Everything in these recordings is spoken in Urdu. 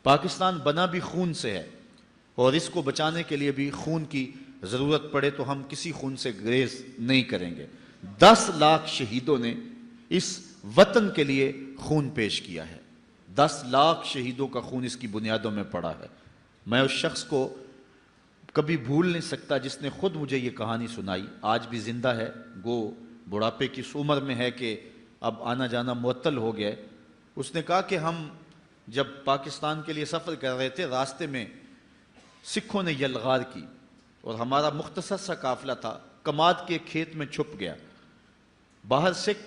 پاکستان بنا بھی خون سے ہے، اور اس کو بچانے کے لیے بھی خون کی ضرورت پڑے تو ہم کسی خون سے گریز نہیں کریں گے۔ 10 لاکھ شہیدوں نے اس وطن کے لیے خون پیش کیا ہے، 10 لاکھ شہیدوں کا خون اس کی بنیادوں میں پڑا ہے۔ میں اس شخص کو کبھی بھول نہیں سکتا جس نے خود مجھے یہ کہانی سنائی، آج بھی زندہ ہے، گو بڑھاپے کی اس عمر میں ہے کہ اب آنا جانا معطل ہو گیا ہے۔ اس نے کہا کہ ہم جب پاکستان کے لیے سفر کر رہے تھے، راستے میں سکھوں نے یلغار کی اور ہمارا مختصر سا قافلہ تھا، کماد کے کھیت میں چھپ گیا۔ باہر سکھ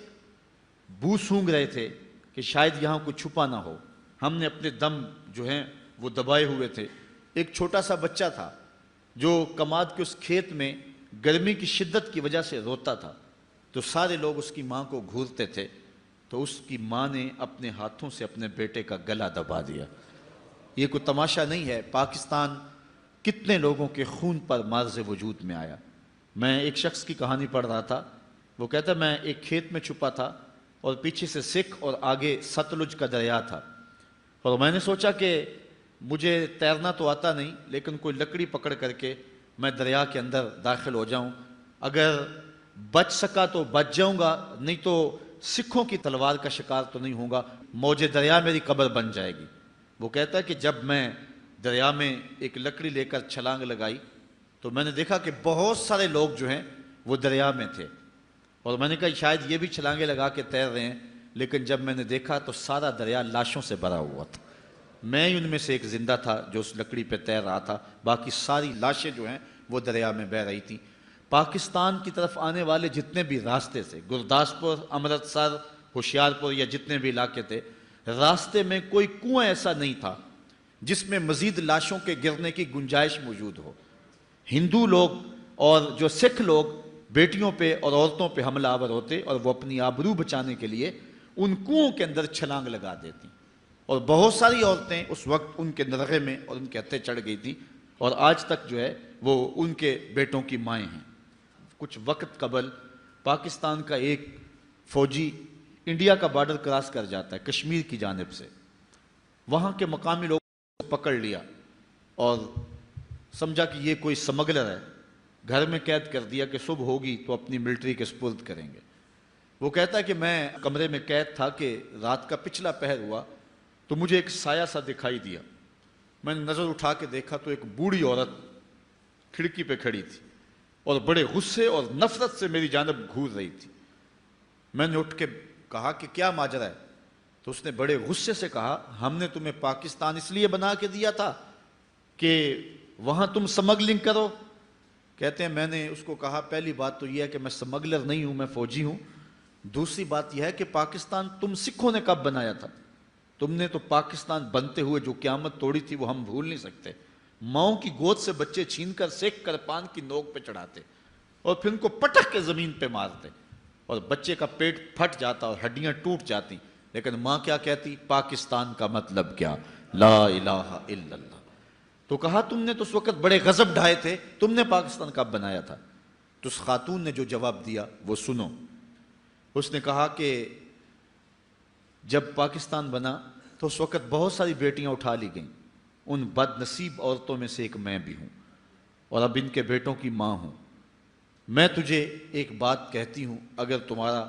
بو سونگ رہے تھے کہ شاید یہاں کوئی چھپا نہ ہو۔ ہم نے اپنے دم جو ہیں وہ دبائے ہوئے تھے۔ ایک چھوٹا سا بچہ تھا جو کماد کے اس کھیت میں گرمی کی شدت کی وجہ سے روتا تھا، تو سارے لوگ اس کی ماں کو گھورتے تھے، تو اس کی ماں نے اپنے ہاتھوں سے اپنے بیٹے کا گلا دبا دیا۔ یہ کوئی تماشا نہیں ہے، پاکستان کتنے لوگوں کے خون پر مارز وجود میں آیا۔ میں ایک شخص کی کہانی پڑھ رہا تھا، وہ کہتا میں ایک کھیت میں چھپا تھا اور پیچھے سے سکھ اور آگے ستلج کا دریا تھا، اور میں نے سوچا کہ مجھے تیرنا تو آتا نہیں، لیکن کوئی لکڑی پکڑ کر کے میں دریا کے اندر داخل ہو جاؤں، اگر بچ سکا تو بچ جاؤں گا، نہیں تو سکھوں کی تلوار کا شکار تو نہیں ہوں گا، موج دریا میری قبر بن جائے گی۔ وہ کہتا ہے کہ جب میں دریا میں ایک لکڑی لے کر چھلانگ لگائی تو میں نے دیکھا کہ بہت سارے لوگ جو ہیں وہ دریا میں تھے، اور میں نے کہا شاید یہ بھی چھلانگیں لگا کے تیر رہے ہیں، لیکن جب میں نے دیکھا تو سارا دریا لاشوں سے بھرا ہوا تھا۔ میں ہی ان میں سے ایک زندہ تھا جو اس لکڑی پہ تیر رہا تھا، باقی ساری لاشیں جو ہیں وہ دریا میں بہہ رہی تھیں۔ پاکستان کی طرف آنے والے جتنے بھی راستے تھے، گرداسپور، امرتسر، ہوشیارپور یا جتنے بھی علاقے تھے، راستے میں کوئی کنواں ایسا نہیں تھا جس میں مزید لاشوں کے گرنے کی گنجائش موجود ہو۔ ہندو لوگ اور جو سکھ لوگ بیٹیوں پہ اور عورتوں پہ حملہ آور ہوتے اور وہ اپنی آبرو بچانے کے لیے ان کنوؤں کے اندر چھلانگ لگا دیتی، اور بہت ساری عورتیں اس وقت ان کے نرغے میں اور ان کے ہتھے چڑھ گئی تھی، اور آج تک جو ہے وہ ان کے بیٹوں کی مائیں ہیں۔ کچھ وقت قبل پاکستان کا ایک فوجی انڈیا کا بارڈر کراس کر جاتا ہے کشمیر کی جانب سے، وہاں کے مقامی لوگوں کو پکڑ لیا اور سمجھا کہ یہ کوئی سمگلر ہے، گھر میں قید کر دیا کہ صبح ہوگی تو اپنی ملٹری کے سپرد کریں گے۔ وہ کہتا ہے کہ میں کمرے میں قید تھا کہ رات کا پچھلا پہر ہوا تو مجھے ایک سایہ سا دکھائی دیا، میں نے نظر اٹھا کے دیکھا تو ایک بوڑھی عورت کھڑکی پہ کھڑی تھی اور بڑے غصے اور نفرت سے میری جانب گھور رہی تھی۔ میں نے اٹھ کے کہا کہ کیا ماجرا ہے؟ تو اس نے بڑے غصے سے کہا ہم نے تمہیں پاکستان اس لیے بنا کے دیا تھا کہ وہاں تم سمگلنگ کرو۔ کہتے ہیں میں نے اس کو کہا پہلی بات تو یہ ہے کہ میں سمگلر نہیں ہوں، میں فوجی ہوں، دوسری بات یہ ہے کہ پاکستان تم سکھوں نے کب بنایا تھا؟ تم نے تو پاکستان بنتے ہوئے جو قیامت توڑی تھی وہ ہم بھول نہیں سکتے۔ ماؤں کی گود سے بچے چھین کر سیک کر پان کی نوک پہ چڑھاتے اور پھر ان کو پٹک کے زمین پہ مارتے، اور بچے کا پیٹ پھٹ جاتا اور ہڈیاں ٹوٹ جاتی، لیکن ماں کیا کہتی؟ پاکستان کا مطلب کیا؟ لا الہ الا اللہ۔ تو کہا تم نے تو اس وقت بڑے غضب ڈھائے تھے، تم نے پاکستان کب بنایا تھا؟ تو اس خاتون نے جو جواب دیا وہ سنو۔ اس نے کہا کہ جب پاکستان بنا تو اس وقت بہت ساری بیٹیاں اٹھا لی گئیں، ان بد نصیب عورتوں میں سے ایک میں بھی ہوں، اور اب ان کے بیٹوں کی ماں ہوں۔ میں تجھے ایک بات کہتی ہوں، اگر تمہارا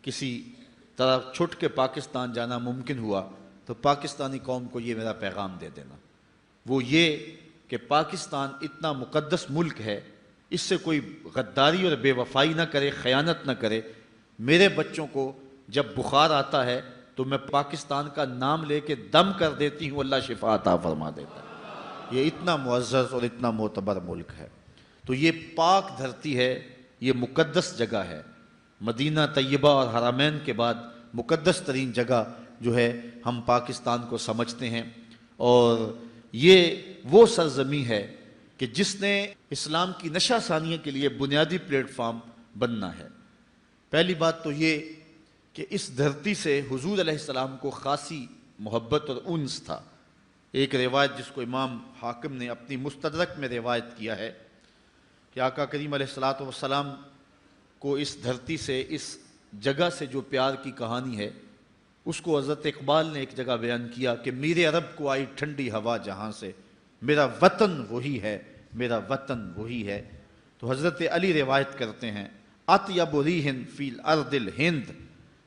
کسی طرح چھٹ کے پاکستان جانا ممکن ہوا تو پاکستانی قوم کو یہ میرا پیغام دے دینا، وہ یہ کہ پاکستان اتنا مقدس ملک ہے، اس سے کوئی غداری اور بے وفائی نہ کرے، خیانت نہ کرے۔ میرے بچوں کو جب بخار آتا ہے تو میں پاکستان کا نام لے کے دم کر دیتی ہوں، اللہ شفا عطا فرما دیتا ہے۔ یہ اتنا معزز اور اتنا معتبر ملک ہے، تو یہ پاک دھرتی ہے، یہ مقدس جگہ ہے۔ مدینہ طیبہ اور حرمین کے بعد مقدس ترین جگہ جو ہے ہم پاکستان کو سمجھتے ہیں، اور یہ وہ سرزمین ہے کہ جس نے اسلام کی نشہ ثانیہ کے لیے بنیادی پلیٹ فارم بننا ہے۔ پہلی بات تو یہ کہ اس دھرتی سے حضور علیہ السلام کو خاصی محبت اور انس تھا۔ ایک روایت جس کو امام حاکم نے اپنی مستدرک میں روایت کیا ہے کہ آقا کریم علیہ السلام کو اس دھرتی سے، اس جگہ سے جو پیار کی کہانی ہے اس کو حضرت اقبال نے ایک جگہ بیان کیا کہ میرے عرب کو آئی ٹھنڈی ہوا جہاں سے، میرا وطن وہی ہے، میرا وطن وہی ہے۔ تو حضرت علی روایت کرتے ہیں اطیب ریح فی الارض الہند،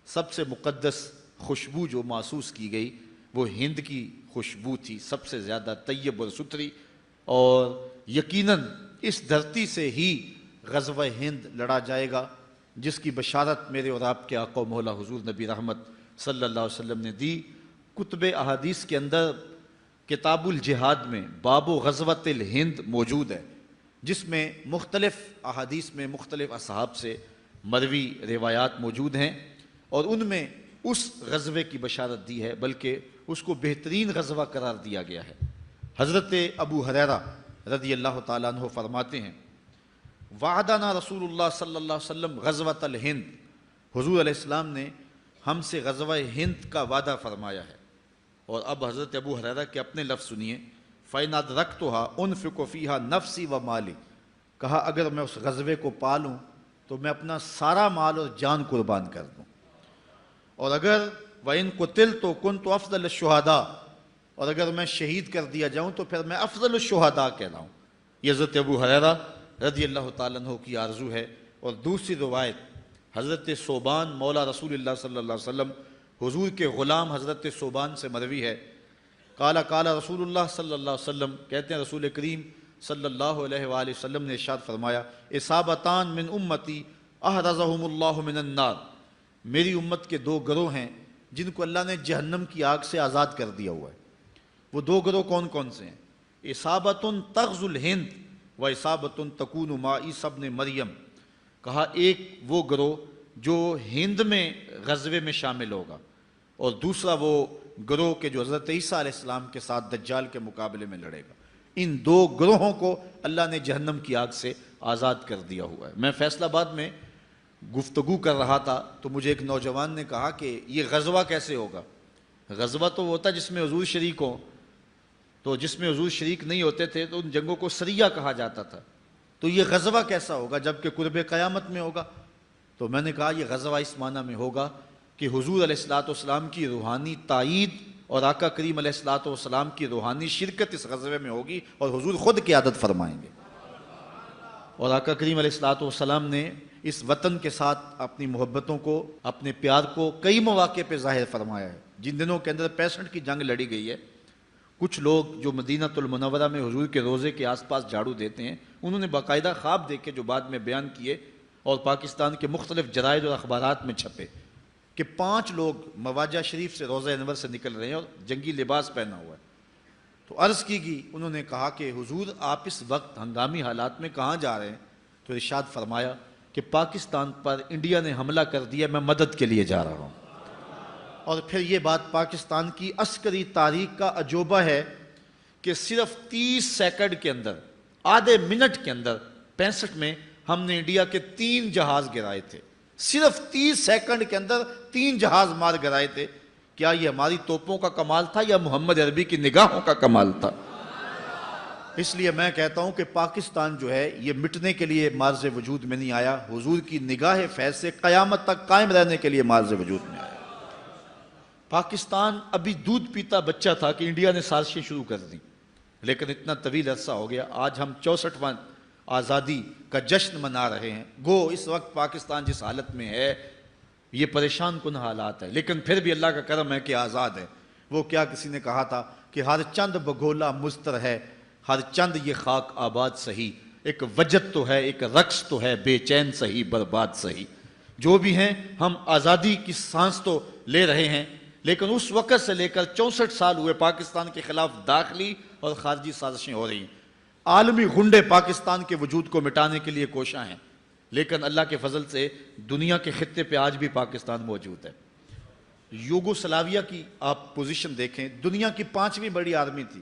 سب سے مقدس خوشبو جو محسوس کی گئی وہ ہند کی خوشبو تھی، سب سے زیادہ طیب اور ستھری۔ اور یقیناً اس دھرتی سے ہی غزوہ ہند لڑا جائے گا، جس کی بشارت میرے اور آپ کے آقا و مولا حضور نبی رحمت صلی اللہ علیہ وسلم نے دی۔ کتب احادیث کے اندر کتاب الجہاد میں باب غزوۃ الہند موجود ہے، جس میں مختلف احادیث میں مختلف اصحاب سے مروی روایات موجود ہیں، اور ان میں اس غزوے کی بشارت دی ہے، بلکہ اس کو بہترین غزوہ قرار دیا گیا ہے۔ حضرت ابو ہریرہ رضی اللہ تعالیٰ عنہ فرماتے ہیں وعدنا رسول اللہ صلی اللہ علیہ وسلم غزوۃ الہند، حضور علیہ السلام نے ہم سے غزوہ ہند کا وعدہ فرمایا ہے۔ اور اب حضرت ابو ہریرہ کے اپنے لفظ سنیے، فَإِنْ أَدْرَكْتُهَا أُنْفِقُ فِيهَا نَفْسِي وَمَالِي، کہا اگر میں اس غزوے کو پالوں تو میں اپنا سارا مال اور جان قربان کر دوں، اور اگر وَإِنْ قُتِلْتُ كُنْتُ أَفْضَلَ الشُّهَدَاء، اور اگر میں شہید کر دیا جاؤں تو پھر میں افضل الشہداء کہلاؤں۔ یہ حضرت ابو ہریرہ رضی اللہ تعالیٰ عنہ کی آرزو ہے۔ اور دوسری روایت حضرت ثوبان مولا رسول اللہ صلی اللہ علیہ وسلم، حضور کے غلام حضرت ثوبان سے مروی ہے، قال قال رسول اللہ صلی اللہ علیہ وسلم، کہتے ہیں رسول کریم صلی اللہ علیہ وآلہ وسلم نے ارشاد فرمایا اصابتان من امتی احرزہم اللہ من النار، میری امت کے دو گروہ ہیں جن کو اللہ نے جہنم کی آگ سے آزاد کر دیا ہوا ہے۔ وہ دو گروہ کون کون سے ہیں؟ اصابت تغزو الہند و اصابت تکون مع عیسی ابن مریم، کہا ایک وہ گروہ جو ہند میں غزوے میں شامل ہوگا، اور دوسرا وہ گروہ کے جو حضرت عیسیٰ علیہ السلام کے ساتھ دجال کے مقابلے میں لڑے گا۔ ان دو گروہوں کو اللہ نے جہنم کی آگ سے آزاد کر دیا ہوا ہے۔ میں فیصل آباد میں گفتگو کر رہا تھا تو مجھے ایک نوجوان نے کہا کہ یہ غزوہ کیسے ہوگا؟ غزوہ تو ہوتا جس میں حضور شریک ہوں، تو جس میں حضور شریک نہیں ہوتے تھے تو ان جنگوں کو سریہ کہا جاتا تھا، تو یہ غزوہ کیسا ہوگا جبکہ قرب قیامت میں ہوگا؟ تو میں نے کہا یہ غزوہ اس معنی میں ہوگا کہ حضور علیہ الصلوۃ والسلام کی روحانی تائید اور آقا کریم علیہ الصلوۃ والسلام کی روحانی شرکت اس غزوے میں ہوگی، اور حضور خود قیادت فرمائیں گے۔ اور آقا کریم علیہ الصلوۃ والسلام نے اس وطن کے ساتھ اپنی محبتوں کو، اپنے پیار کو کئی مواقع پہ ظاہر فرمایا ہے۔ جن دنوں کے اندر 65 کی جنگ لڑی گئی ہے، کچھ لوگ جو مدینہ المنورہ میں حضور کے روضے کے آس پاس جھاڑو دیتے ہیں، انہوں نے باقاعدہ خواب دیکھے جو بعد میں بیان کیے اور پاکستان کے مختلف جرائد اور اخبارات میں چھپے کہ 5 لوگ مواجہ شریف سے روضہ انور سے نکل رہے ہیں اور جنگی لباس پہنا ہوا ہے۔ تو عرض کی گئی، انہوں نے کہا کہ حضور آپ اس وقت ہنگامی حالات میں کہاں جا رہے ہیں؟ تو ارشاد فرمایا کہ پاکستان پر انڈیا نے حملہ کر دیا، میں مدد کے لیے جا رہا ہوں۔ اور پھر یہ بات پاکستان کی عسکری تاریخ کا عجوبہ ہے کہ صرف 30 سیکنڈ کے اندر، آدھے منٹ کے اندر 65 میں ہم نے انڈیا کے 3 جہاز گرائے تھے، صرف 30 سیکنڈ کے اندر 3 جہاز مار گرائے تھے۔ کیا یہ ہماری توپوں کا کمال تھا یا محمد عربی کی نگاہوں کا کمال تھا؟ اس لیے میں کہتا ہوں کہ پاکستان جو ہے یہ مٹنے کے لیے مارز وجود میں نہیں آیا، حضور کی نگاہ فیض سے قیامت تک قائم رہنے کے لیے مارز وجود میں آیا۔ پاکستان ابھی دودھ پیتا بچہ تھا کہ انڈیا نے سازشیں شروع کر دیں، لیکن اتنا طویل عرصہ ہو گیا، آج ہم 64واں آزادی کا جشن منا رہے ہیں۔ گو اس وقت پاکستان جس حالت میں ہے یہ پریشان کن حالات ہے، لیکن پھر بھی اللہ کا کرم ہے کہ آزاد ہے۔ وہ کیا کسی نے کہا تھا کہ ہر چند بگولا مضطر ہے، ہر چند یہ خاک آباد سہی، ایک وجد تو ہے ایک رقص تو ہے، بے چین سہی برباد سہی۔ جو بھی ہیں ہم آزادی کی سانس تو لے رہے ہیں، لیکن اس وقت سے لے کر 64 سال ہوئے پاکستان کے خلاف داخلی اور خارجی سازشیں ہو رہی ہیں۔ عالمی غنڈے پاکستان کے وجود کو مٹانے کے لیے کوشاں ہیں، لیکن اللہ کے فضل سے دنیا کے خطے پہ آج بھی پاکستان موجود ہے۔ یوگوسلاویہ کی آپ پوزیشن دیکھیں، دنیا کی 5ویں بڑی آرمی تھی،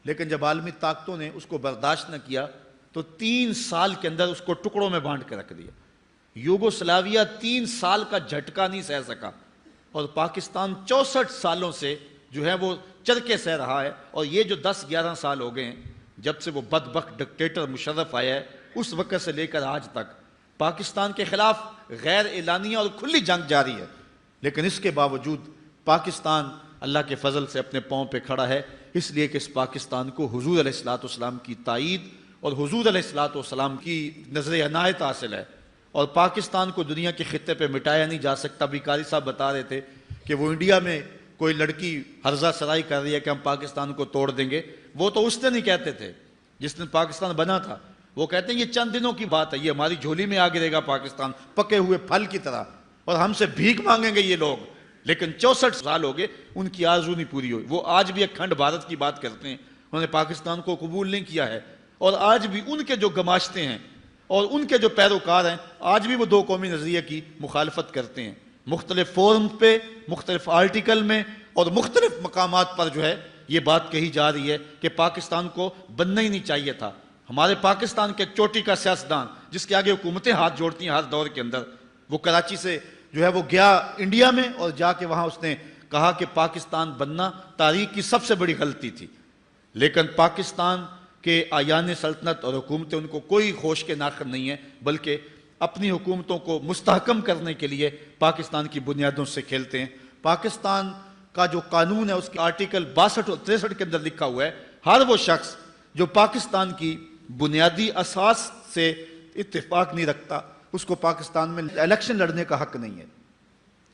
لیکن جب عالمی طاقتوں نے اس کو برداشت نہ کیا تو 3 سال کے اندر اس کو ٹکڑوں میں بانٹ کے رکھ دیا۔ یوگوسلاویہ 3 سال کا جھٹکا نہیں سہ سکا، اور پاکستان 64 سالوں سے جو ہے وہ چرکے سہ رہا ہے۔ اور یہ جو 10-11 سال ہو گئے ہیں جب سے وہ بدبخت ڈکٹیٹر مشرف آیا ہے، اس وقت سے لے کر آج تک پاکستان کے خلاف غیر اعلانیہ اور کھلی جنگ جاری ہے، لیکن اس کے باوجود پاکستان اللہ کے فضل سے اپنے پاؤں پہ کھڑا ہے، اس لیے کہ اس پاکستان کو حضور علیہ الصلوۃ والسلام کی تائید اور حضور علیہ الصلوۃ والسلام کی نظر عنایت حاصل ہے، اور پاکستان کو دنیا کے خطے پہ مٹایا نہیں جا سکتا۔ ابھی قاری صاحب بتا رہے تھے کہ وہ انڈیا میں کوئی لڑکی ہرزہ سرائی کر رہی ہے کہ ہم پاکستان کو توڑ دیں گے، وہ تو اس دن نہیں کہتے تھے جس دن پاکستان بنا تھا، وہ کہتے ہیں یہ چند دنوں کی بات ہے، یہ ہماری جھولی میں آ گرے گا پاکستان پکے ہوئے پھل کی طرح، اور ہم سے بھیک مانگیں گے یہ لوگ۔ لیکن 64 سال ہو گئے، ان کی آرزو نہیں پوری ہوئی۔ وہ آج بھی اکھنڈ بھارت کی بات کرتے ہیں، انہوں نے پاکستان کو قبول نہیں کیا ہے، اور آج بھی ان کے جو گماشتے ہیں اور ان کے جو پیروکار ہیں، آج بھی وہ دو قومی نظریے کی مخالفت کرتے ہیں۔ مختلف فورم پہ، مختلف آرٹیکل میں اور مختلف مقامات پر جو ہے یہ بات کہی جا رہی ہے کہ پاکستان کو بننا ہی نہیں چاہیے تھا۔ ہمارے پاکستان کے چوٹی کا سیاستدان جس کے آگے حکومتیں ہاتھ جوڑتی ہیں ہر دور کے اندر، وہ کراچی سے جو ہے وہ گیا انڈیا میں، اور جا کے وہاں اس نے کہا کہ پاکستان بننا تاریخ کی سب سے بڑی غلطی تھی۔ لیکن پاکستان کے آیان سلطنت اور حکومتیں ان کو کوئی ہوش کے ناخن نہیں ہیں، بلکہ اپنی حکومتوں کو مستحکم کرنے کے لیے پاکستان کی بنیادوں سے کھیلتے ہیں۔ پاکستان کا جو قانون ہے اس کے آرٹیکل 62 اور 63 کے اندر لکھا ہوا ہے، ہر وہ شخص جو پاکستان کی بنیادی اساس سے اتفاق نہیں رکھتا اس کو پاکستان میں الیکشن لڑنے کا حق نہیں ہے،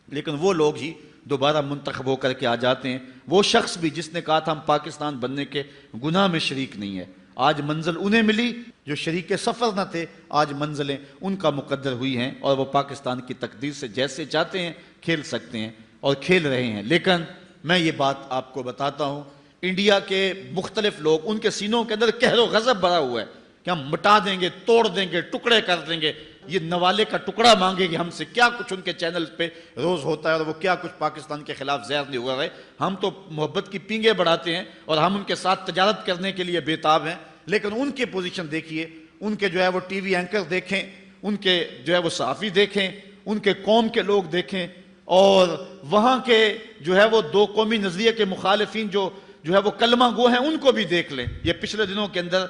لیکن وہ لوگ ہی دوبارہ منتخب ہو کر کے آ جاتے ہیں۔ وہ شخص بھی جس نے کہا تھا ہم پاکستان بننے کے گناہ میں شریک نہیں ہے، آج منزل انہیں ملی جو شریک سفر نہ تھے، آج منزلیں ان کا مقدر ہوئی ہیں، اور وہ پاکستان کی تقدیر سے جیسے چاہتے ہیں کھیل سکتے ہیں اور کھیل رہے ہیں۔ لیکن میں یہ بات آپ کو بتاتا ہوں، انڈیا کے مختلف لوگ، ان کے سینوں کے اندر قہر و غضب بھرا ہوا ہے کہ ہم مٹا دیں گے، توڑ دیں گے، ٹکڑے کر دیں گے، یہ نوالے کا ٹکڑا مانگے گی ہم سے۔ کیا کچھ ان کے چینل پہ روز ہوتا ہے، اور وہ کیا کچھ پاکستان کے خلاف زہر نہیں ہوا ہے۔ ہم تو محبت کی پینگیں بڑھاتے ہیں اور ہم ان کے ساتھ تجارت کرنے کے لیے بےتاب ہیں، لیکن ان کی پوزیشن دیکھیے، ان کے جو ہے وہ ٹی وی اینکر دیکھیں، ان کے جو ہے وہ صحافی دیکھیں، ان کے قوم کے لوگ دیکھیں، اور وہاں کے جو ہے وہ دو قومی نظریے کے مخالفین جو ہے وہ کلمہ گو ہیں، ان کو بھی دیکھ لیں۔ یہ پچھلے دنوں کے اندر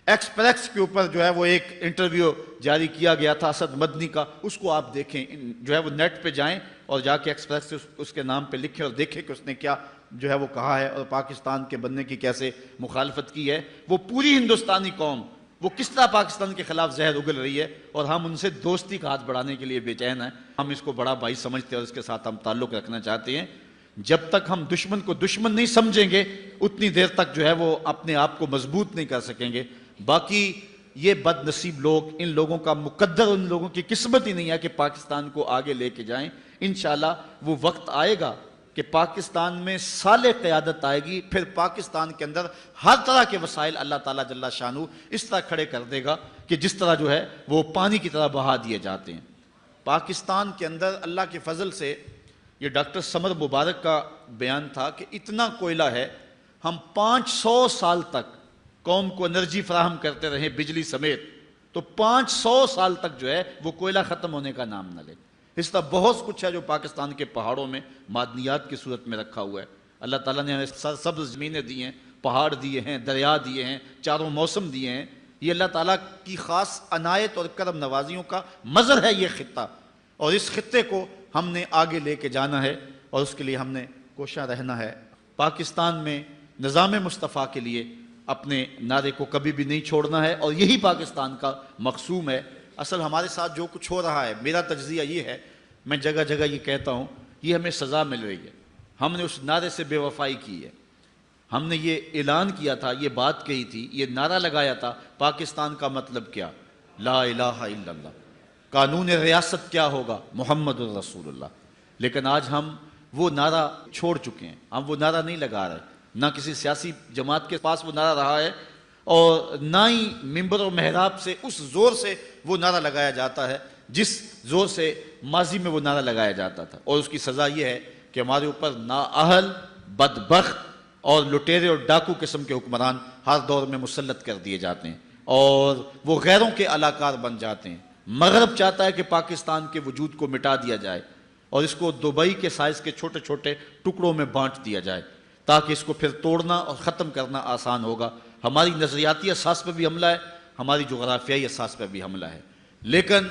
ایکسپریس کے اوپر جو ہے وہ ایک انٹرویو جاری کیا گیا تھا اسد مدنی کا، اس کو آپ دیکھیں، جو ہے وہ نیٹ پہ جائیں اور جا کے ایکسپریس سے اس کے نام پہ لکھیں اور دیکھیں کہ اس نے کیا جو ہے وہ کہا ہے اور پاکستان کے بننے کی کیسے مخالفت کی ہے۔ وہ پوری ہندوستانی قوم وہ کس طرح پاکستان کے خلاف زہر اگل رہی ہے، اور ہم ان سے دوستی کا ہاتھ بڑھانے کے لیے بے چین ہیں۔ ہم اس کو بڑا بھائی سمجھتے ہیں اور اس کے ساتھ ہم تعلق رکھنا چاہتے ہیں۔ جب تک ہم دشمن کو دشمن نہیں سمجھیں گے اتنی دیر تک جو ہے وہ اپنے آپ کو مضبوط نہیں کر سکیں گے۔ باقی یہ بد نصیب لوگ، ان لوگوں کا مقدر، ان لوگوں کی قسمت ہی نہیں ہے کہ پاکستان کو آگے لے کے جائیں۔ انشاءاللہ وہ وقت آئے گا کہ پاکستان میں صالح قیادت آئے گی، پھر پاکستان کے اندر ہر طرح کے وسائل اللہ تعالیٰ جل شانہ اس طرح کھڑے کر دے گا کہ جس طرح جو ہے وہ پانی کی طرح بہا دیے جاتے ہیں۔ پاکستان کے اندر اللہ کے فضل سے، یہ ڈاکٹر سمر مبارک کا بیان تھا کہ اتنا کوئلہ ہے، ہم 500 سال تک قوم کو انرجی فراہم کرتے رہے بجلی سمیت، تو 500 سال تک جو ہے وہ کوئلہ ختم ہونے کا نام نہ لے۔ اس طرح بہت کچھ ہے جو پاکستان کے پہاڑوں میں معدنیات کی صورت میں رکھا ہوا ہے۔ اللہ تعالیٰ نے ہمیں سرسبز زمینیں دی ہیں، پہاڑ دیے ہیں، دریا دیے ہیں، چاروں موسم دیے ہیں۔ یہ اللہ تعالیٰ کی خاص عنایت اور کرم نوازیوں کا مظہر ہے یہ خطہ، اور اس خطے کو ہم نے آگے لے کے جانا ہے، اور اس کے لیے ہم نے کوشاں رہنا ہے۔ پاکستان میں نظام مصطفیٰ کے لیے اپنے نعرے کو کبھی بھی نہیں چھوڑنا ہے، اور یہی پاکستان کا مقصوم ہے۔ اصل ہمارے ساتھ جو کچھ ہو رہا ہے، میرا تجزیہ یہ ہے، میں جگہ جگہ یہ کہتا ہوں، یہ ہمیں سزا مل رہی ہے۔ ہم نے اس نعرے سے بے وفائی کی ہے، ہم نے یہ اعلان کیا تھا، یہ بات کہی تھی، یہ نعرہ لگایا تھا، پاکستان کا مطلب کیا؟ لا الہ الا اللہ۔ قانون ریاست کیا ہوگا؟ محمد الرسول اللہ۔ لیکن آج ہم وہ نعرہ چھوڑ چکے ہیں، ہم وہ نعرہ نہیں لگا رہے، نہ کسی سیاسی جماعت کے پاس وہ نعرہ رہا ہے، اور نہ ہی ممبر و محراب سے اس زور سے وہ نعرہ لگایا جاتا ہے جس زور سے ماضی میں وہ نعرہ لگایا جاتا تھا۔ اور اس کی سزا یہ ہے کہ ہمارے اوپر نااہل، بدبخت اور لٹیرے اور ڈاکو قسم کے حکمران ہر دور میں مسلط کر دیے جاتے ہیں، اور وہ غیروں کے علاقار بن جاتے ہیں۔ مغرب چاہتا ہے کہ پاکستان کے وجود کو مٹا دیا جائے اور اس کو دبئی کے سائز کے چھوٹے چھوٹے ٹکڑوں میں بانٹ دیا جائے، تاکہ اس کو پھر توڑنا اور ختم کرنا آسان ہوگا۔ ہماری نظریاتی اساس پہ بھی حملہ ہے، ہماری جغرافیائی اساس پہ بھی حملہ ہے۔ لیکن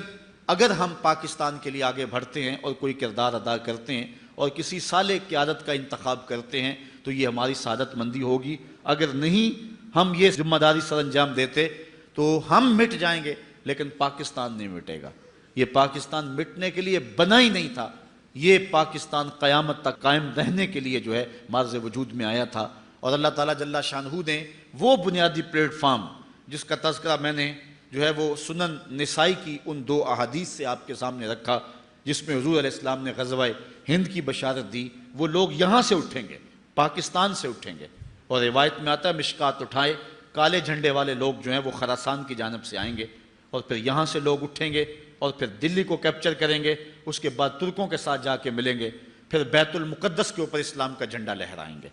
اگر ہم پاکستان کے لیے آگے بڑھتے ہیں اور کوئی کردار ادا کرتے ہیں اور کسی صالح قیادت کا انتخاب کرتے ہیں تو یہ ہماری سعادت مندی ہوگی. اگر نہیں ہم یہ ذمہ داری سر انجام دیتے تو ہم مٹ جائیں گے لیکن پاکستان نہیں مٹے گا. یہ پاکستان مٹنے کے لیے بنا ہی نہیں تھا. یہ پاکستان قیامت تک قائم رہنے کے لیے جو ہے معرض وجود میں آیا تھا. اور اللہ تعالیٰ جل شانہ نے وہ بنیادی پلیٹ فارم جس کا تذکرہ میں نے جو ہے وہ سنن نسائی کی ان 2 احادیث سے آپ کے سامنے رکھا جس میں حضور علیہ السلام نے غزوہ ہند کی بشارت دی. وہ لوگ یہاں سے اٹھیں گے, پاکستان سے اٹھیں گے. اور روایت میں آتا ہے مشکات اٹھائے کالے جھنڈے والے لوگ جو ہیں وہ خراسان کی جانب سے آئیں گے اور پھر یہاں سے لوگ اٹھیں گے اور پھر دلی کو کیپچر کریں گے. اس کے بعد ترکوں کے ساتھ جا کے ملیں گے, پھر بیت المقدس کے اوپر اسلام کا جھنڈا لہرائیں گے.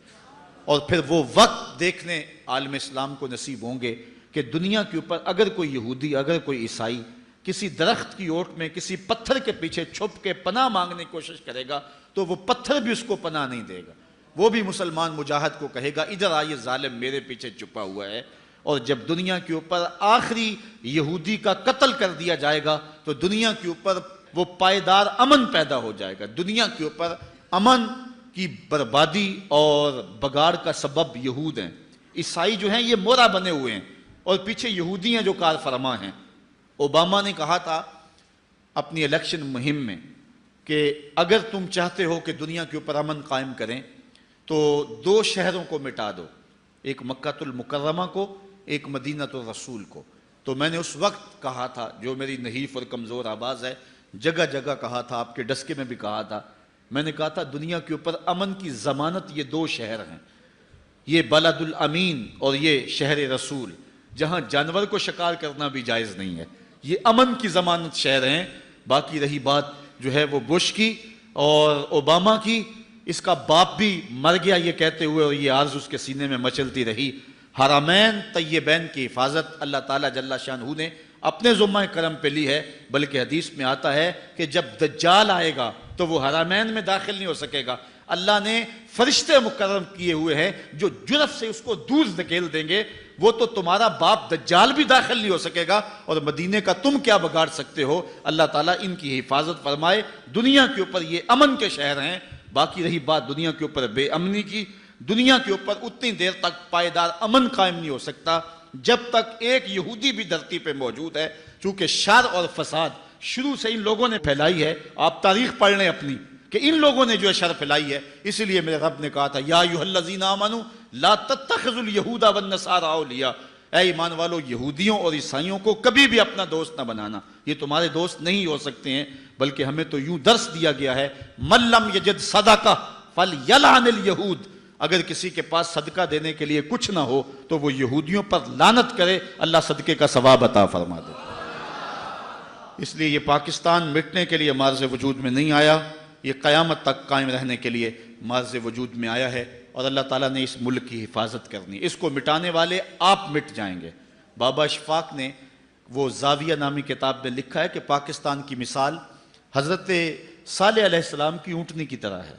اور پھر وہ وقت دیکھنے عالم اسلام کو نصیب ہوں گے کہ دنیا کے اوپر اگر کوئی یہودی, اگر کوئی عیسائی کسی درخت کی اوٹ میں کسی پتھر کے پیچھے چھپ کے پناہ مانگنے کی کوشش کرے گا تو وہ پتھر بھی اس کو پناہ نہیں دے گا. وہ بھی مسلمان مجاہد کو کہے گا ادھر آئیے ظالم میرے پیچھے چھپا ہوا ہے. اور جب دنیا کے اوپر آخری یہودی کا قتل کر دیا جائے گا تو دنیا کے اوپر وہ پائیدار امن پیدا ہو جائے گا. دنیا کے اوپر امن کی بربادی اور بگاڑ کا سبب یہود ہیں. عیسائی جو ہیں یہ مورا بنے ہوئے ہیں اور پیچھے یہودی ہیں جو کار فرما ہیں. اوباما نے کہا تھا اپنی الیکشن مہم میں کہ اگر تم چاہتے ہو کہ دنیا کے اوپر امن قائم کریں تو 2 شہروں کو مٹا دو, ایک مکہ المکرمہ کو, ایک مدینہ الرسول کو. تو میں نے اس وقت کہا تھا, جو میری نحیف اور کمزور آواز ہے, جگہ جگہ کہا تھا, آپ کے ڈسکے میں بھی کہا تھا, میں نے کہا تھا دنیا کے اوپر امن کی ضمانت یہ 2 شہر ہیں, یہ بلد الامین اور یہ شہر رسول, جہاں جانور کو شکار کرنا بھی جائز نہیں ہے. یہ امن کی ضمانت شہر ہیں. باقی رہی بات جو ہے وہ بش کی اور اوباما کی, اس کا باپ بھی مر گیا یہ کہتے ہوئے اور یہ آرزو اس کے سینے میں مچلتی رہی. حرمین طیبین کی حفاظت اللہ تعالیٰ جل شانہ نے اپنے ذمہ کرم پہ لی ہے, بلکہ حدیث میں آتا ہے کہ جب دجال آئے گا تو وہ حرمین میں داخل نہیں ہو سکے گا. اللہ نے فرشتے مقرر کیے ہوئے ہیں جو جرف سے اس کو دور دھکیل دیں گے. وہ تو تمہارا باپ دجال بھی داخل نہیں ہو سکے گا اور مدینے کا تم کیا بگاڑ سکتے ہو. اللہ تعالیٰ ان کی حفاظت فرمائے. دنیا کے اوپر یہ امن کے شہر ہیں. باقی رہی بات دنیا کے اوپر بے امنی کی, دنیا کے اوپر اتنی دیر تک پائیدار امن قائم نہیں ہو سکتا جب تک ایک یہودی بھی دھرتی پہ موجود ہے. چونکہ شر اور فساد شروع سے ان لوگوں نے پھیلائی ہے. آپ تاریخ پڑھ لیں اپنی کہ ان لوگوں نے جو ہے شر پھیلائی ہے. اسی لیے میرے رب نے کہا تھا یا ایھا الذین آمنوا لا تتخذوا اليہود والنصارى اولیاء, اے ایمان والو یہودیوں اور عیسائیوں کو کبھی بھی اپنا دوست نہ بنانا, یہ تمہارے دوست نہیں ہو سکتے ہیں. بلکہ ہمیں تو یوں درس دیا گیا ہے من لم یجد صدقہ فلیلعن الیہود, اگر کسی کے پاس صدقہ دینے کے لیے کچھ نہ ہو تو وہ یہودیوں پر لعنت کرے, اللہ صدقے کا ثواب عطا فرما دے. اس لیے یہ پاکستان مٹنے کے لیے معرض وجود میں نہیں آیا, یہ قیامت تک قائم رہنے کے لیے معرض وجود میں آیا ہے. اور اللہ تعالیٰ نے اس ملک کی حفاظت کرنی. اس کو مٹانے والے آپ مٹ جائیں گے. بابا اشفاق نے وہ زاویہ نامی کتاب میں لکھا ہے کہ پاکستان کی مثال حضرت صالح علیہ السلام کی اونٹنی کی طرح ہے.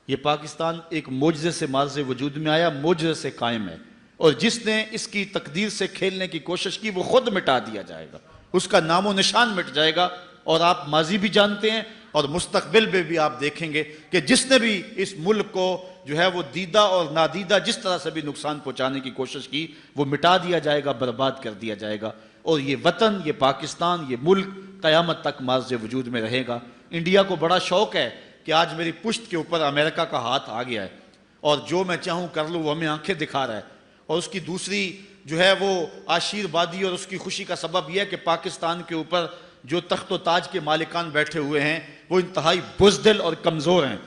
یہ پاکستان ایک معجزے سے معرض وجود میں آیا, معجزے سے قائم ہے, اور جس نے اس کی تقدیر سے کھیلنے کی کوشش کی وہ خود مٹا دیا جائے گا, اس کا نام و نشان مٹ جائے گا. اور آپ ماضی بھی جانتے ہیں اور مستقبل میں بھی آپ دیکھیں گے کہ جس نے بھی اس ملک کو جو ہے وہ دیدہ اور نادیدہ جس طرح سے بھی نقصان پہنچانے کی کوشش کی وہ مٹا دیا جائے گا, برباد کر دیا جائے گا. اور یہ وطن, یہ پاکستان, یہ ملک قیامت تک معرض وجود میں رہے گا. انڈیا کو بڑا شوق ہے کہ آج میری پشت کے اوپر امریکہ کا ہاتھ آ گیا ہے اور جو میں چاہوں کر لوں وہ ہمیں آنکھیں دکھا رہا ہے. اور اس کی دوسری جو ہے وہ آشیروادی اور اس کی خوشی کا سبب یہ ہے کہ پاکستان کے اوپر جو تخت و تاج کے مالکان بیٹھے ہوئے ہیں وہ انتہائی بزدل اور کمزور ہیں.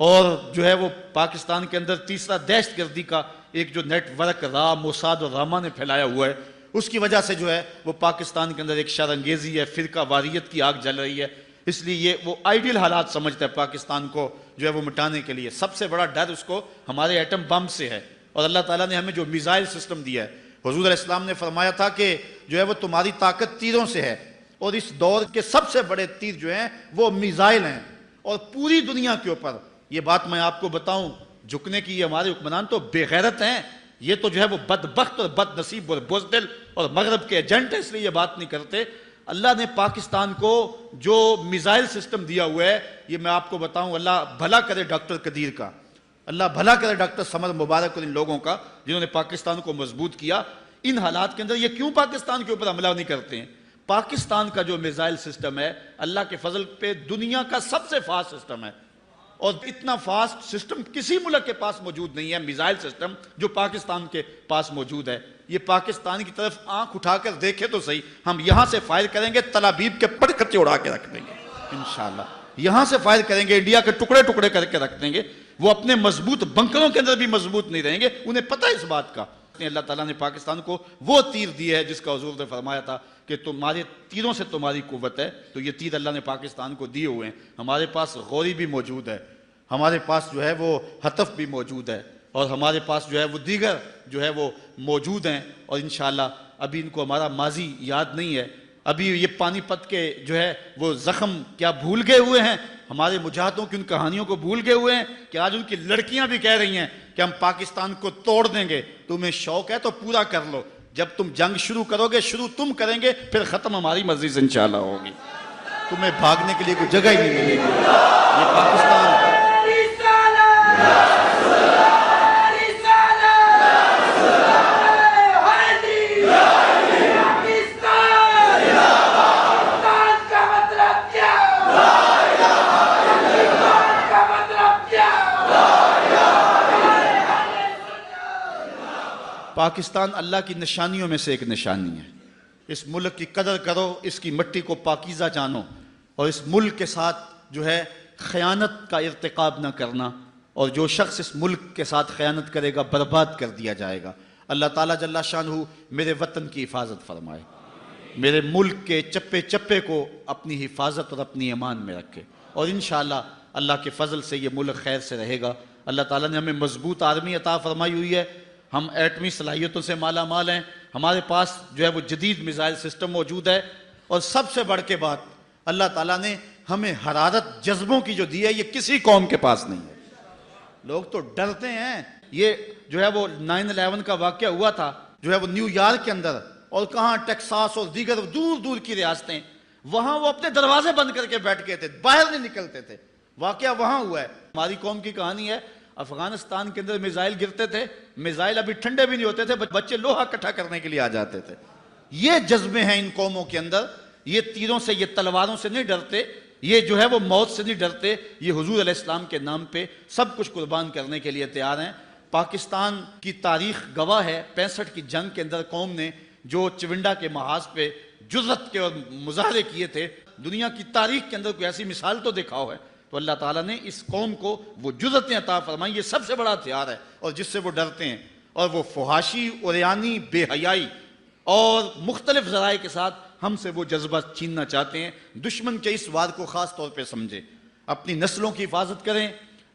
اور جو ہے وہ پاکستان کے اندر تیسرا دہشت گردی کا ایک جو نیٹ ورک را, موساد اور راما نے پھیلایا ہوا ہے, اس کی وجہ سے جو ہے وہ پاکستان کے اندر ایک شرانگیزی ہے, فرقہ واریت کی آگ جل رہی ہے. اس لیے یہ وہ آئیڈیل حالات سمجھتا ہے پاکستان کو جو ہے وہ مٹانے کے لیے. سب سے بڑا ڈر اس کو ہمارے ایٹم بم سے ہے. اور اللہ تعالیٰ نے ہمیں جو میزائل سسٹم دیا ہے, حضور علیہ السلام نے فرمایا تھا کہ جو ہے وہ تمہاری طاقت تیروں سے ہے, اور اس دور کے سب سے بڑے تیر جو ہیں وہ میزائل ہیں. اور پوری دنیا کے اوپر یہ بات میں آپ کو بتاؤں, جھکنے کی یہ ہمارے حکمران تو بے غیرت ہیں, یہ تو جو ہے وہ بدبخت اور بد نصیب اور بزدل اور مغرب کے ایجنٹ ہیں, اس لیے یہ بات نہیں کرتے. اللہ نے پاکستان کو جو میزائل سسٹم دیا ہوا ہے، یہ میں آپ کو بتاؤں، اللہ بھلا کرے ڈاکٹر قدیر کا، اللہ بھلا کرے ڈاکٹر سمر مبارک اور ان لوگوں کا جنہوں نے پاکستان کو مضبوط کیا۔ ان حالات کے اندر یہ کیوں پاکستان کے اوپر حملہ نہیں کرتے ہیں؟ پاکستان کا جو میزائل سسٹم ہے اللہ کے فضل پہ دنیا کا سب سے فاسٹ سسٹم ہے، اور اتنا فاسٹ سسٹم کسی ملک کے پاس موجود نہیں ہے، میزائل سسٹم جو پاکستان کے پاس موجود ہے۔ یہ پاکستان کی طرف آنکھ اٹھا کر دیکھے تو صحیح، ہم یہاں سے فائر کریں گے تل ابیب کے پٹخے اڑا کے رکھ دیں گے انشاءاللہ، یہاں سے فائر کریں گے انڈیا کے ٹکڑے ٹکڑے کر کے رکھ دیں گے۔ وہ اپنے مضبوط بنکروں کے اندر بھی مضبوط نہیں رہیں گے، انہیں پتہ ہے اس بات کا۔ اللہ تعالیٰ نے پاکستان کو وہ تیر دیا ہے جس کا حضور نے فرمایا تھا کہ تمہارے تیروں سے تمہاری قوت ہے، تو یہ تیر اللہ نے پاکستان کو دیے ہوئے ہیں۔ ہمارے پاس غوری بھی موجود ہے، ہمارے پاس جو ہے وہ ہتف بھی موجود ہے، اور ہمارے پاس جو ہے وہ دیگر جو ہے وہ موجود ہیں، اور انشاءاللہ ابھی ان کو ہمارا ماضی یاد نہیں ہے، ابھی یہ پانی پت کے جو ہے وہ زخم کیا بھول گئے ہوئے ہیں، ہمارے مجاہدوں کی ان کہانیوں کو بھول گئے ہوئے ہیں کہ آج ان کی لڑکیاں بھی کہہ رہی ہیں کہ ہم پاکستان کو توڑ دیں گے، تمہیں شوق ہے تو پورا کر لو، جب تم جنگ شروع کرو گے شروع تم کریں گے، پھر ختم ہماری مرضی سے انشاءاللہ ہوگی، تمہیں بھاگنے کے لیے کوئی جگہ ہی نہیں ملے گی۔ یہ پاکستان پاکستان اللہ کی نشانیوں میں سے ایک نشانی ہے۔ اس ملک کی قدر کرو، اس کی مٹی کو پاکیزہ جانو، اور اس ملک کے ساتھ جو ہے خیانت کا ارتکاب نہ کرنا، اور جو شخص اس ملک کے ساتھ خیانت کرے گا برباد کر دیا جائے گا۔ اللہ تعالیٰ جل شانہ میرے وطن کی حفاظت فرمائے، میرے ملک کے چپے چپے کو اپنی حفاظت اور اپنی امان میں رکھے، اور انشاءاللہ اللہ کے فضل سے یہ ملک خیر سے رہے گا۔ اللہ تعالیٰ نے ہمیں مضبوط آرمی عطا فرمائی ہوئی ہے، ہم ایٹمی صلاحیتوں سے مالا مال ہیں، ہمارے پاس جو ہے وہ جدید میزائل سسٹم موجود ہے، اور سب سے بڑھ کے بات اللہ تعالیٰ نے ہمیں حرارت جذبوں کی جو دی ہے یہ کسی قوم کے پاس نہیں ہے۔ لوگ تو ڈرتے ہیں، یہ جو ہے وہ 9/11 کا واقعہ ہوا تھا جو ہے وہ نیو یارک کے اندر، اور کہاں ٹیکساس اور دیگر دور دور کی ریاستیں، وہاں وہ اپنے دروازے بند کر کے بیٹھ گئے تھے، باہر نہیں نکلتے تھے، واقعہ وہاں ہوا ہے۔ ہماری قوم کی کہانی ہے، افغانستان کے اندر میزائل گرتے تھے، میزائل ابھی ٹھنڈے بھی نہیں ہوتے تھے، بچے لوہا اکٹھا کرنے کے لیے آ جاتے تھے۔ یہ جذبے ہیں ان قوموں کے اندر، یہ تیروں سے یہ تلواروں سے نہیں ڈرتے، یہ جو ہے وہ موت سے نہیں ڈرتے، یہ حضور علیہ السلام کے نام پہ سب کچھ قربان کرنے کے لیے تیار ہیں۔ پاکستان کی تاریخ گواہ ہے، 65 کی جنگ کے اندر قوم نے جو چونڈا کے محاذ پہ جرأت کے اور مظاہرے کیے تھے، دنیا کی تاریخ کے اندر کوئی ایسی مثال تو دکھاؤ ہے، تو اللہ تعالیٰ نے اس قوم کو وہ جرأتیں عطا فرمائی، یہ سب سے بڑا ہتھیار ہے، اور جس سے وہ ڈرتے ہیں، اور وہ فحاشی، عریانی، بے حیائی اور مختلف ذرائع کے ساتھ ہم سے وہ جذبہ چھیننا چاہتے ہیں۔ دشمن کے اس وار کو خاص طور پہ سمجھیں، اپنی نسلوں کی حفاظت کریں،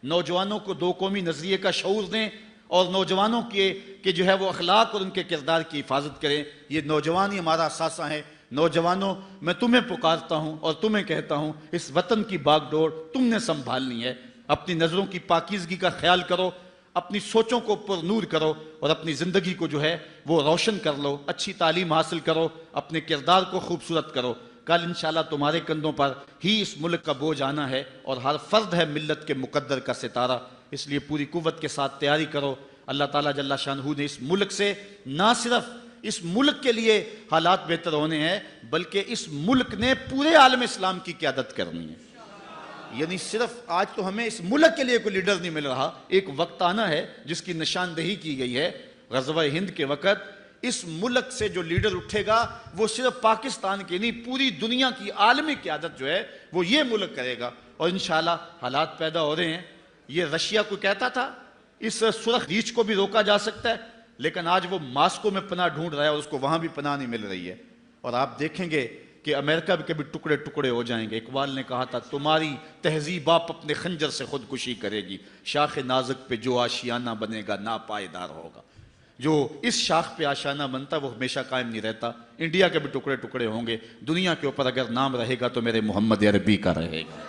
نوجوانوں کو دو قومی نظریے کا شعور دیں، اور نوجوانوں کے جو ہے وہ اخلاق اور ان کے کردار کی حفاظت کریں۔ یہ نوجوان ہی ہمارا اثاثہ ہے۔ نوجوانوں، میں تمہیں پکارتا ہوں اور تمہیں کہتا ہوں، اس وطن کی باغ ڈور تم نے سنبھالنی ہے۔ اپنی نظروں کی پاکیزگی کا خیال کرو، اپنی سوچوں کو پر نور کرو، اور اپنی زندگی کو جو ہے وہ روشن کر لو، اچھی تعلیم حاصل کرو، اپنے کردار کو خوبصورت کرو۔ کل انشاءاللہ تمہارے کندھوں پر ہی اس ملک کا بوجھ آنا ہے، اور ہر فرد ہے ملت کے مقدر کا ستارہ، اس لیے پوری قوت کے ساتھ تیاری کرو۔ اللہ تعالیٰ جل شانہ نے اس ملک سے نہ صرف اس ملک کے لیے حالات بہتر ہونے ہیں، بلکہ اس ملک نے پورے عالم اسلام کی قیادت کرنی ہے۔ یعنی صرف آج تو ہمیں اس ملک کے لیے کوئی لیڈر نہیں مل رہا، ایک وقت آنا ہے جس کی نشاندہی کی گئی ہے غزوہ ہند کے وقت۔ اس ملک سے جو لیڈر اٹھے گا وہ صرف پاکستان کے نہیں، پوری دنیا کی عالمی قیادت جو ہے وہ یہ ملک کرے گا، اور انشاءاللہ حالات پیدا ہو رہے ہیں۔ یہ رشیا کو کہتا تھا اس سرخ ریچھ کو بھی روکا جا سکتا ہے، لیکن آج وہ ماسکو میں پناہ ڈھونڈ رہا ہے اور اس کو وہاں بھی پناہ نہیں مل رہی ہے، اور آپ دیکھیں گے کہ امریکہ بھی کبھی ٹکڑے ٹکڑے ہو جائیں گے۔ اقبال نے کہا تھا، تمہاری تہذیب آپ اپنے خنجر سے خودکشی کرے گی، شاخ نازک پہ جو آشیانہ بنے گا ناپائیدار ہوگا۔ جو اس شاخ پہ آشیانہ بنتا وہ ہمیشہ قائم نہیں رہتا۔ انڈیا کے بھی ٹکڑے ٹکڑے ہوں گے، دنیا کے اوپر اگر نام رہے گا تو میرے محمد عربی کا رہے گا۔